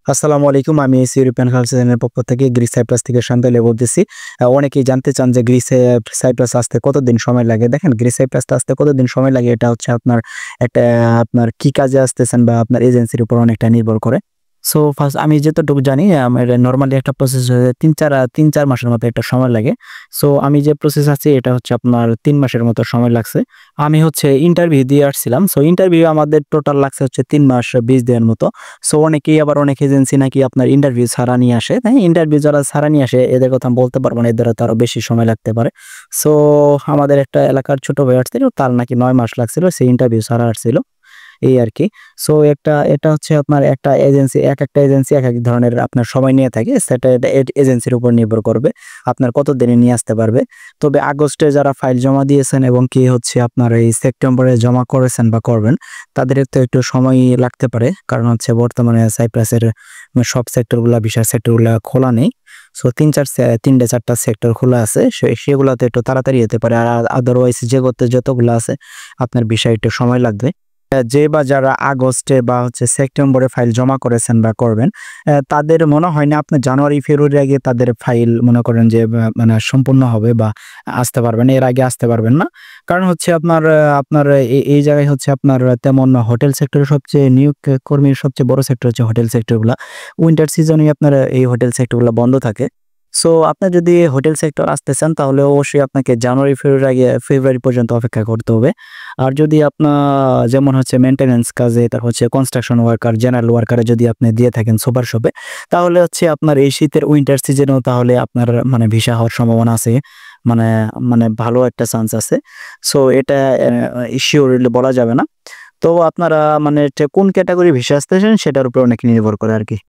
আসসালামু আলাইকুম। আমি ইউরোপিয়ান কালচারের পক্ষ থেকে গ্রিস সাইপ্রাস থেকে শান্তলে বলতেছি। অনেকেই জানতে চান যে গ্রিসে সাইপ্রাস আসতে কতদিন সময় লাগে? দেখেন গ্রিস সাইপ্রাসটা আসতে কতদিন সময় লাগে এটা হচ্ছে আপনার একটা আপনার কি কাজে আসতেছেন বা আপনার এজেন্সির উপর অনেকটা নির্ভর করে। সো ফার্স্ট আমি যতটুকু জানি আমার নরমালি একটা প্রসেস ৩-৪ মাসের মতো একটা সময় লাগে। সো আমি যে প্রসেস আছে এটা হচ্ছে আপনার ৩ মাসের মতো সময় লাগছে। আমি হচ্ছে ইন্টারভিউ দিয়ে আসছিলাম। সো ইন্টারভিউ আমাদের টোটাল লাগছে হচ্ছে ৩ মাস ২০ দিনের মতো। সো অনেকেই আবার অনেক এজেন্সি নাকি আপনার ইন্টারভিউ ছাড়া নিয়ে আসে। হ্যাঁ, ইন্টারভিউ যারা ছাড়া নিয়ে আসে এদের কথা আমি বলতে পারব না। এদের হয়তো আরো বেশি সময় লাগতে পারে। সো আমাদের একটা এলাকার ছোট ভাই আসছিল। তার নাকি ৯ মাস লাগছিল। সে ইন্টারভিউ ছাড়া আসছিল। এই আরকি। সো এটা হচ্ছে আপনার একটা এজেন্সি একেকটা এজেন্সি একেক ধরনের আপনার সময় নিয়ে থাকে। সেটা এটা এজেন্সির উপর নির্ভর করবে। আপনার কত দিনে নিয়ে আসতে পারবে। তবে আগস্টে যারা ফাইল জমা দিয়েছেন এবং কি হচ্ছে আপনার এই সেপ্টেম্বরে জমা করেছেন বা করবেন, তাদের তো একটু সময় লাগতে পারে। কারণ হচ্ছে বর্তমানে সাইপ্রাসের সব সেক্টরগুলা ভিসা সেক্টরগুলা খোলা নেই। সো ৩-৪ টা সেক্টর খোলা আছে। সেগুলাতে একটু তাড়াতাড়ি হতে পারে। আর আদারওয়াইজ যতগুলা আছে আপনার ভিসা একটু সময় লাগবে। যে বা যারা আগস্টে বা হচ্ছে সেপ্টেম্বরে ফাইল জমা করেছেন বা করবেন, তাদের মনে হয় না আপনার জানুয়ারি, ফেব্রুয়ারির আগে তাদের ফাইল মনে করেন যে মানে সম্পূর্ণ হবে বা আসতে পারবেন। এর আগে আসতে পারবেন না। কারণ হচ্ছে আপনার এই জায়গায় হচ্ছে আপনার তেমন হোটেল সেক্টরে সবচেয়ে নিয়োগ কর্মীর সবচেয়ে বড় সেক্টর হচ্ছে হোটেল সেক্টরগুলা। উইন্টার সিজনে আপনার এই হোটেল সেক্টরগুলা বন্ধ থাকে। সো আপনার যদি হোটেল সেক্টর আসতে চান তাহলে অবশ্যই আপনাকে জানুয়ারি, ফেব্রুয়ারি পর্যন্ত অপেক্ষা করতে হবে। আর যদি আপনার যেমন হচ্ছে মেইনটেন্যান্স কাজে, তারপর হচ্ছে কনস্ট্রাকশন ওয়ার্কার, জেনারেল ওয়ার্কারে যদি আপনি দিয়ে থাকেন সুপার শপে, তাহলে হচ্ছে আপনার এই শীতের উইন্টার সিজনেও তাহলে আপনার মানে ভিসা হওয়ার সম্ভাবনা আছে। মানে মানে ভালো একটা চান্স আছে। সো এটা শিওরলি বলা যাবে না। তো আপনারা মানে কোন ক্যাটেগরি ভিসা আসতেছেন সেটার উপর অনেক নির্ভর করে আরকি।